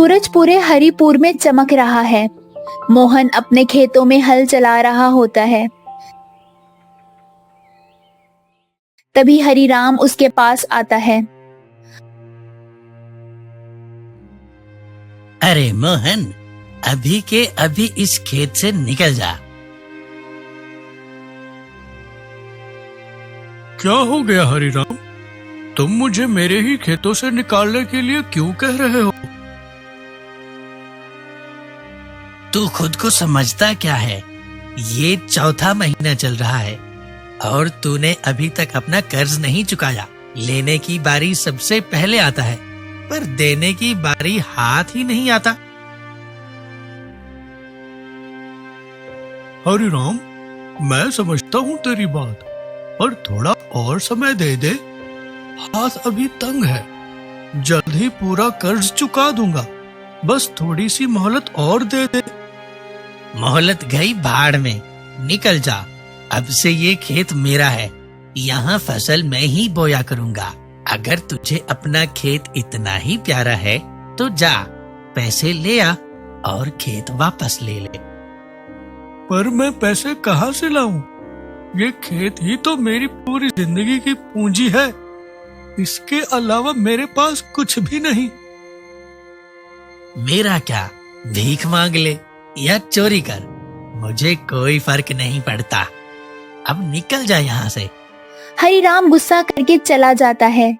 सूरज पूरे हरिपुर में चमक रहा है। मोहन अपने खेतों में हल चला रहा होता है। तभी हरिराम उसके पास आता है। अरे मोहन, अभी के अभी इस खेत से निकल जा। क्या हो गया हरिराम? तुम मुझे मेरे ही खेतों से निकालने के लिए क्यों कह रहे हो? तू खुद को समझता क्या है? ये चौथा महीना चल रहा है और तूने अभी तक अपना कर्ज नहीं चुकाया। लेने की बारी सबसे पहले आता है, पर देने की बारी हाथ ही नहीं आता। हरिराम, मैं समझता हूँ तेरी बात, पर थोड़ा और समय दे दे। हाथ अभी तंग है, जल्द ही पूरा कर्ज चुका दूंगा। बस थोड़ी सी मोहलत और दे दे। मोहलत गई भाड़ में, निकल जा। अब से ये खेत मेरा है, यहाँ फसल मैं ही बोया करूँगा। अगर तुझे अपना खेत इतना ही प्यारा है तो जा, पैसे ले आ और खेत वापस ले ले। पर मैं पैसे कहाँ से लाऊं? ये खेत ही तो मेरी पूरी जिंदगी की पूंजी है। इसके अलावा मेरे पास कुछ भी नहीं। मेरा क्या, भीख मांग ले या चोरी कर, मुझे कोई फर्क नहीं पड़ता। अब निकल जा यहाँ से। हरिराम गुस्सा करके चला जाता है।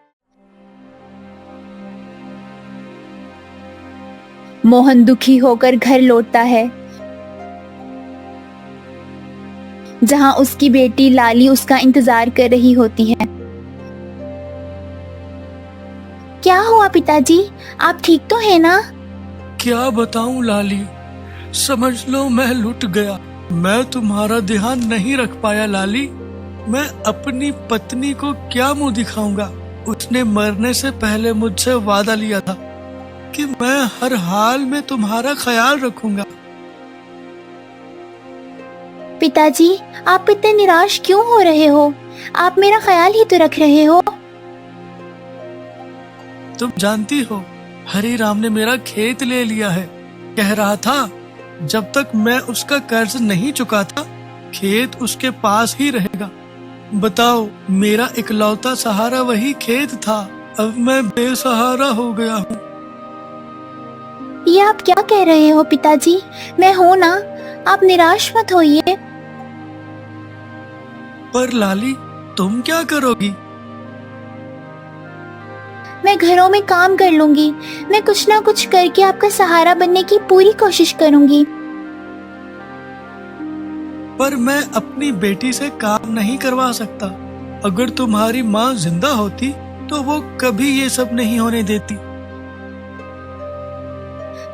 मोहन दुखी होकर घर लौटता है, जहां उसकी बेटी लाली उसका इंतजार कर रही होती है। क्या हुआ पिताजी, आप ठीक तो है ना? क्या बताऊं लाली, समझ लो मैं लुट गया। मैं तुम्हारा ध्यान नहीं रख पाया लाली। मैं अपनी पत्नी को क्या मुंह दिखाऊंगा? उसने मरने से पहले मुझसे वादा लिया था कि मैं हर हाल में तुम्हारा ख्याल रखूंगा। पिताजी, आप इतने निराश क्यों हो रहे हो? आप मेरा ख्याल ही तो रख रहे हो। तुम जानती हो, हरिराम ने मेरा खेत ले लिया है। कह रहा था जब तक मैं उसका कर्ज नहीं चुकाता, खेत उसके पास ही रहेगा। बताओ, मेरा इकलौता सहारा वही खेत था। अब मैं बेसहारा हो गया हूँ। ये आप क्या कह रहे हो पिताजी? मैं हूं ना, आप निराश मत होइए। पर लाली, तुम क्या करोगी? मैं घरों में काम कर लूंगी। मैं कुछ ना कुछ करके आपका सहारा बनने की पूरी कोशिश करूंगी। पर मैं अपनी बेटी से काम नहीं करवा सकता। अगर तुम्हारी माँ जिंदा होती तो वो कभी ये सब नहीं होने देती।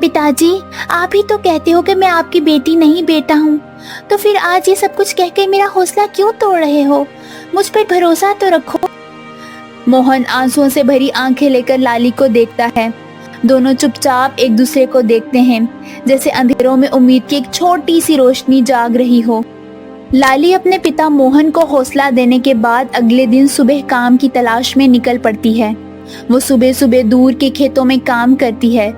पिताजी, आप ही तो कहते हो कि मैं आपकी बेटी नहीं बेटा हूँ, तो फिर आज ये सब कुछ कहकर मेरा हौसला क्यों तोड़ रहे हो? मुझ पर भरोसा तो रखो। मोहन आंसुओं से भरी आंखें लेकर लाली को देखता है। दोनों चुपचाप एक दूसरे को देखते हैं, जैसे अंधेरों में उम्मीद की एक छोटी सी रोशनी जाग रही हो। लाली अपने पिता मोहन को हौसला देने के बाद अगले दिन सुबह काम की तलाश में निकल पड़ती है। वो सुबह सुबह दूर के खेतों में काम करती है।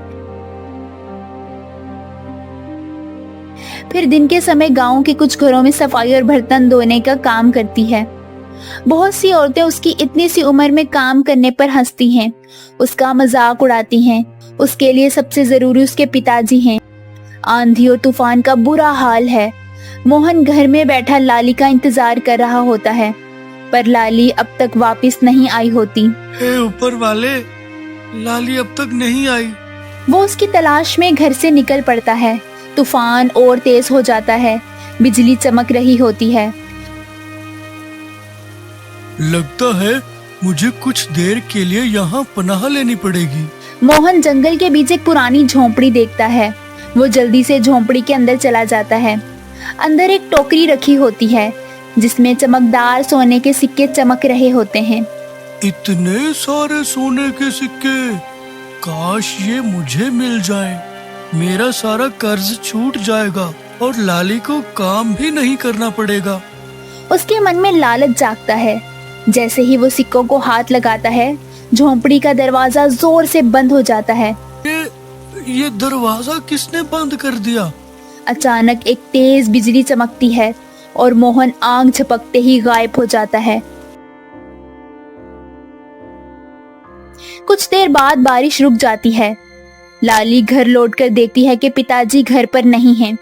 फिर दिन के समय गांव के कुछ घरों में सफाई और बर्तन धोने का काम करती है। बहुत सी औरतें उसकी इतनी सी उम्र में काम करने पर हंसती हैं, उसका मजाक उड़ाती हैं। उसके लिए सबसे जरूरी उसके पिताजी हैं। आंधी और तूफान का बुरा हाल है। मोहन घर में बैठा लाली का इंतजार कर रहा होता है, पर लाली अब तक वापस नहीं आई होती। हे ऊपर वाले, लाली अब तक नहीं आई। वो उसकी तलाश में घर से निकल पड़ता है। तूफान और तेज हो जाता है, बिजली चमक रही होती है। लगता है मुझे कुछ देर के लिए यहाँ पनाह लेनी पड़ेगी। मोहन जंगल के बीच एक पुरानी झोंपड़ी देखता है। वो जल्दी से झोंपड़ी के अंदर चला जाता है। अंदर एक टोकरी रखी होती है, जिसमें चमकदार सोने के सिक्के चमक रहे होते हैं। इतने सारे सोने के सिक्के, काश ये मुझे मिल जाए। मेरा सारा कर्ज छूट जाएगा और लाली को काम भी नहीं करना पड़ेगा। उसके मन में लालच जागता है। जैसे ही वो सिक्कों को हाथ लगाता है, झोंपड़ी का दरवाजा जोर से बंद हो जाता है। ये दरवाजा किसने बंद कर दिया? अचानक एक तेज बिजली चमकती है और मोहन आंख झपकते ही गायब हो जाता है। कुछ देर बाद बारिश रुक जाती है। लाली घर लौटकर देखती है कि पिताजी घर पर नहीं हैं।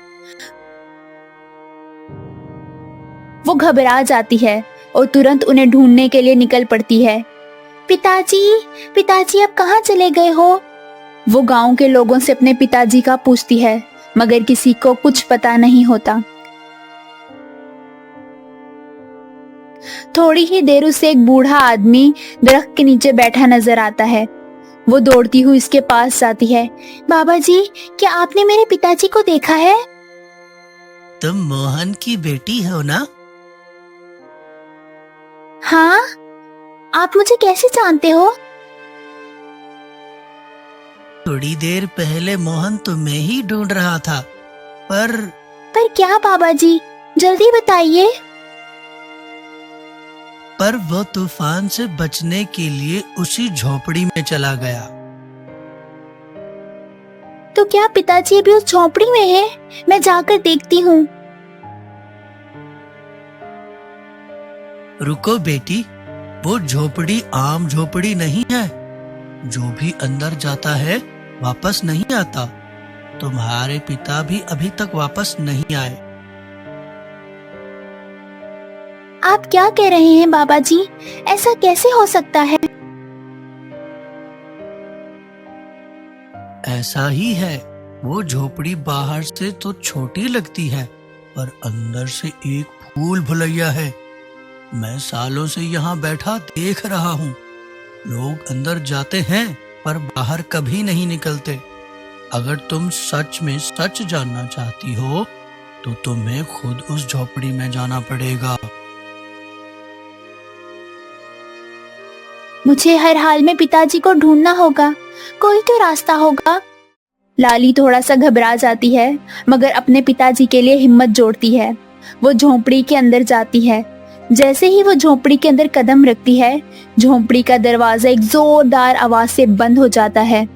वो घबरा जाती है और तुरंत उन्हें ढूंढने के लिए निकल पड़ती है। पिताजी, पिताजी अब कहाँ चले गए हो? वो गांव के लोगों से अपने पिताजी का पूछती है, मगर किसी को कुछ पता नहीं होता। थोड़ी ही देर उसे एक बूढ़ा आदमी दरख्त के नीचे बैठा नजर आता है। वो दौड़ती हुई इसके पास जाती है। बाबा जी, क्या आपने मेरे पिताजी को देखा है? तुम मोहन की बेटी हो ना? हाँ, आप मुझे कैसे जानते हो? थोड़ी देर पहले मोहन तुम्हें ही ढूंढ रहा था, पर क्या बाबा जी, जल्दी बताइए। पर वो तूफान से बचने के लिए उसी झोपड़ी में चला गया। तो क्या पिताजी अभी उस झोपड़ी में है? मैं जाकर देखती हूँ। रुको बेटी, वो झोपड़ी आम झोपड़ी नहीं है। जो भी अंदर जाता है वापस नहीं आता। तुम्हारे पिता भी अभी तक वापस नहीं आए। आप क्या कह रहे हैं बाबा जी? ऐसा कैसे हो सकता है? ऐसा ही है। वो झोपड़ी बाहर से तो छोटी लगती है, पर अंदर से एक फूल भुलैया है। मैं सालों से यहाँ बैठा देख रहा हूँ। लोग अंदर जाते हैं पर बाहर कभी नहीं निकलते। अगर तुम सच में सच जानना चाहती हो तो तुम्हें खुद उस झोपड़ी में जाना पड़ेगा। मुझे हर हाल में पिताजी को ढूंढना होगा। कोई तो रास्ता होगा। लाली थोड़ा सा घबरा जाती है, मगर अपने पिताजी के लिए हिम्मत जोड़ती है। वो झोंपड़ी के अंदर जाती है। जैसे ही वो झोंपड़ी के अंदर कदम रखती है, झोंपड़ी का दरवाजा एक जोरदार आवाज से बंद हो जाता है।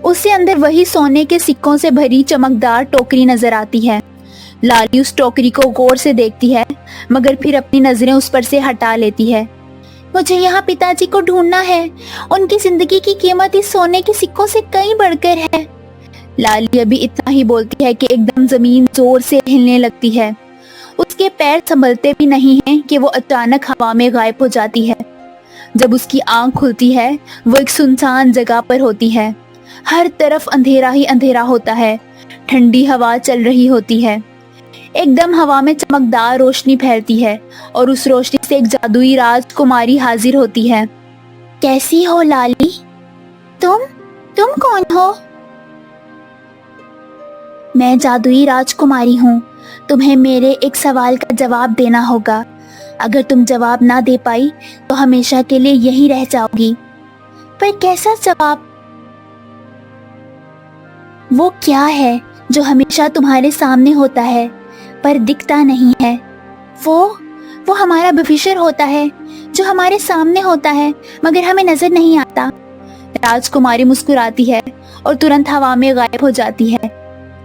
उससे अंदर वही सोने के सिक्कों से भरी चमकदार टोकरी नजर आती है। लाली उस टोकरी को गौर से देखती है, मगर फिर अपनी नजरें उस पर से हटा लेती है। मुझे यहाँ पिताजी को ढूंढना है। उनकी जिंदगी की कीमत इस सोने के सिक्कों से कहीं बढ़कर है। लाली अभी इतना ही बोलती है कि एकदम जमीन जोर से हिलने लगती है। उसके पैर संभलते भी नहीं हैं कि वो अचानक हवा में गायब हो जाती है। जब उसकी आंख खुलती है, वो एक सुनसान जगह पर होती है। हर तरफ अंधेरा ही अंधेरा होता है। ठंडी हवा चल रही होती है। एकदम हवा में चमकदार रोशनी फैलती है और उस रोशनी से एक जादुई राजकुमारी हाजिर होती है। कैसी हो लाली? तुम कौन हो? मैं जादुई राजकुमारी हूँ। तुम्हें मेरे एक सवाल का जवाब देना होगा। अगर तुम जवाब ना दे पाई तो हमेशा के लिए यहीं रह जाओगी। पर कैसा जवाब? वो क्या है जो हमेशा तुम्हारे सामने होता है पर दिखता नहीं है? वो हमारा भविष्य होता है जो हमारे सामने होता है मगर हमें नजर नहीं आता। राजकुमारी मुस्कुराती है और तुरंत हवा में गायब हो जाती है।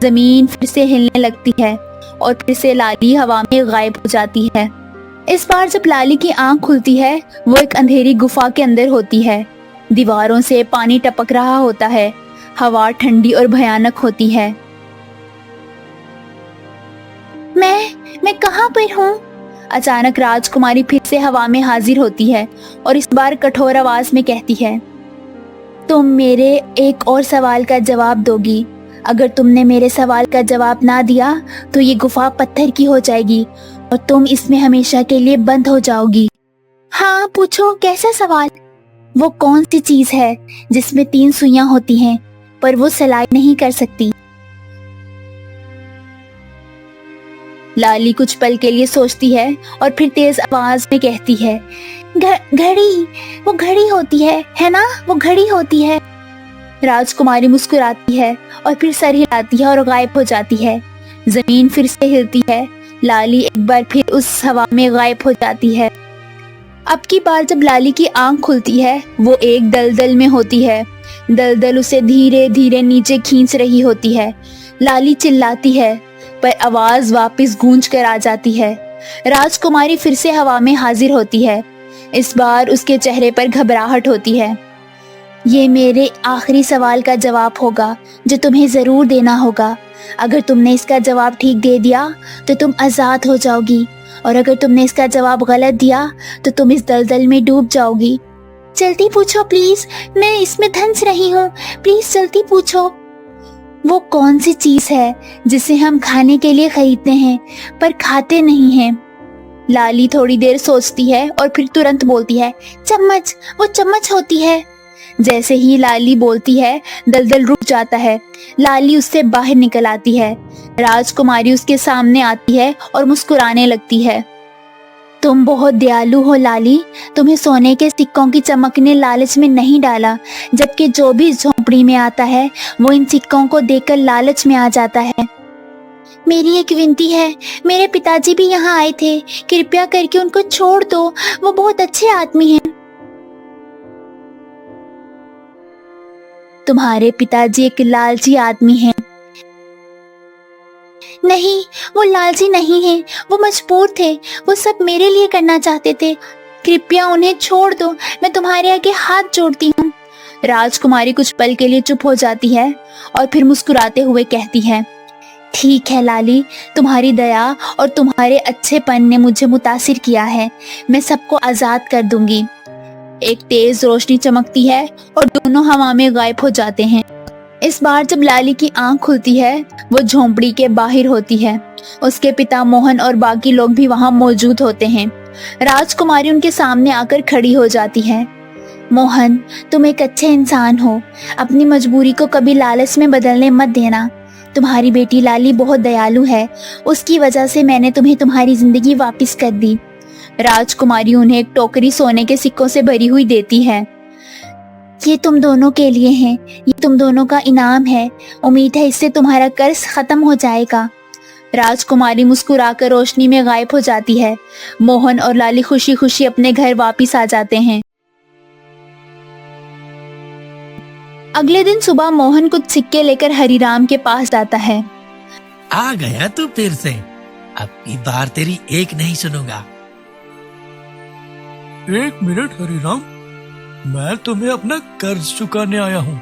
जमीन फिर से हिलने लगती है और फिर से लाली हवा में गायब हो जाती है। इस बार जब लाली की आंख खुलती है, वो एक अंधेरी गुफा के अंदर होती है। दीवारों से पानी टपक रहा होता है। हवा ठंडी और भयानक होती है। मैं कहाँ पर हूँ? अचानक राजकुमारी फिर से हवा में हाजिर होती है और इस बार कठोर आवाज में कहती है, तुम मेरे एक और सवाल का जवाब दोगी। अगर तुमने मेरे सवाल का जवाब ना दिया तो ये गुफा पत्थर की हो जाएगी और तुम इसमें हमेशा के लिए बंद हो जाओगी। हाँ, पूछो, कैसा सवाल? वो कौन सी चीज है जिसमें 3 सुइयां होती हैं पर वो सिलाई नहीं कर सकती? लाली कुछ पल के लिए सोचती है और फिर तेज आवाज में कहती है, घड़ी। वो घड़ी होती है ना? वो घड़ी होती है। राजकुमारी मुस्कुराती है और फिर सर हिलाती है और गायब हो जाती है। जमीन फिर से हिलती है। लाली एक बार फिर उस हवा में गायब हो जाती है। अब की बार जब लाली की आंख खुलती है वो एक दलदल में होती है। दलदल उसे धीरे धीरे नीचे खींच रही होती है। लाली चिल्लाती है पर आवाज वापस गूंज कर आ जाती है। राजकुमारी फिर से हवा में हाजिर होती है। इस बार उसके चेहरे पर घबराहट होती है। ये मेरे आखिरी सवाल का जवाब होगा जो तुम्हें जरूर देना होगा। अगर तुमने इसका जवाब ठीक दे दिया तो तुम आजाद हो जाओगी, और अगर तुमने इसका जवाब गलत दिया तो तुम इस दलदल में डूब जाओगी। जल्दी पूछो प्लीज, मैं इसमें धंस रही हूँ, प्लीज जल्दी पूछो। वो कौन सी चीज है जिसे हम खाने के लिए खरीदते हैं पर खाते नहीं हैं? लाली थोड़ी देर सोचती है और फिर तुरंत बोलती है, चम्मच, वो चम्मच होती है। जैसे ही लाली बोलती है दलदल रुक जाता है। लाली उससे बाहर निकल आती है। राजकुमारी उसके सामने आती है और मुस्कुराने लगती है। तुम बहुत दयालु हो लाली, तुम्हें सोने के सिक्कों की चमक ने लालच में नहीं डाला, जबकि जो भी इस झोंपड़ी में आता है वो इन सिक्कों को देखकर लालच में आ जाता है। मेरी एक विनती है, मेरे पिताजी भी यहाँ आए थे, कृपया करके उनको छोड़ दो, वो बहुत अच्छे आदमी हैं। तुम्हारे पिताजी एक लालची आदमी हैं। नहीं, वो लालची नहीं हैं, वो मजबूर थे, वो सब मेरे लिए करना चाहते थे। कृपया उन्हें छोड़ दो, मैं तुम्हारे आगे हाथ जोड़ती हूँ। राजकुमारी कुछ पल के लिए चुप हो जाती है और फिर मुस्कुराते हुए कहती है, ठीक है लाली, तुम्हारी दया और तुम्हारे अच्छेपन ने मुझे मुतासिर किया है, मैं सबको आजाद कर दूंगी। एक तेज रोशनी चमकती है और दोनों हवा में गायब हो जाते हैं। इस बार जब लाली की आंख खुलती है वो झोंपड़ी के बाहर होती है। उसके पिता मोहन और बाकी लोग भी वहां मौजूद होते हैं। राजकुमारी उनके सामने आकर खड़ी हो जाती है। मोहन, तुम एक अच्छे इंसान हो, अपनी मजबूरी को कभी लालच में बदलने मत देना। तुम्हारी बेटी लाली बहुत दयालु है, उसकी वजह से मैंने तुम्हें तुम्हारी जिंदगी वापस कर दी। राजकुमारी उन्हें एक टोकरी सोने के सिक्कों से भरी हुई देती है। ये तुम दोनों के लिए हैं, ये तुम दोनों का इनाम है, उम्मीद है इससे तुम्हारा कर्ज खत्म हो जाएगा। राजकुमारी मुस्कुराकर रोशनी में गायब हो जाती है। मोहन और लाली खुशी खुशी अपने घर वापस आ जाते हैं। अगले दिन सुबह मोहन कुछ सिक्के लेकर हरिराम के पास जाता है। आ गया तू फिर से, अब की बार तेरी एक नहीं सुनूंगा। एक मिनट हरिराम, मैं तुम्हें अपना कर्ज चुकाने आया हूँ,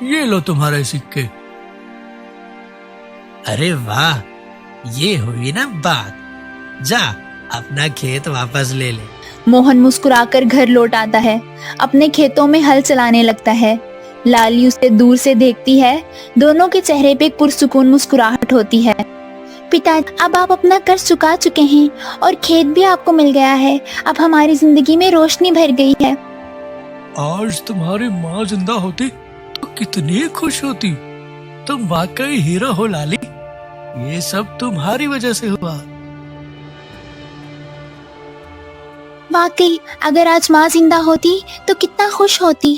ये लो तुम्हारे सिक्के। अरे वाह, ये हुई ना बात, जा अपना खेत वापस ले ले। मोहन मुस्कुराकर घर लौट आता है, अपने खेतों में हल चलाने लगता है। लाली उसे दूर से देखती है। दोनों के चेहरे पे एक पुरसुकून मुस्कुराहट होती है। पिता, अब आप अपना कर्ज चुका चुके हैं और खेत भी आपको मिल गया है, अब हमारी जिंदगी में रोशनी भर गई है। आज तुम्हारी माँ जिंदा होती तो कितनी खुश होती। तुम वाकई हीरो हो लाली, ये सब तुम्हारी वजह से हुआ। वाकई, अगर आज माँ जिंदा होती तो कितना खुश होती।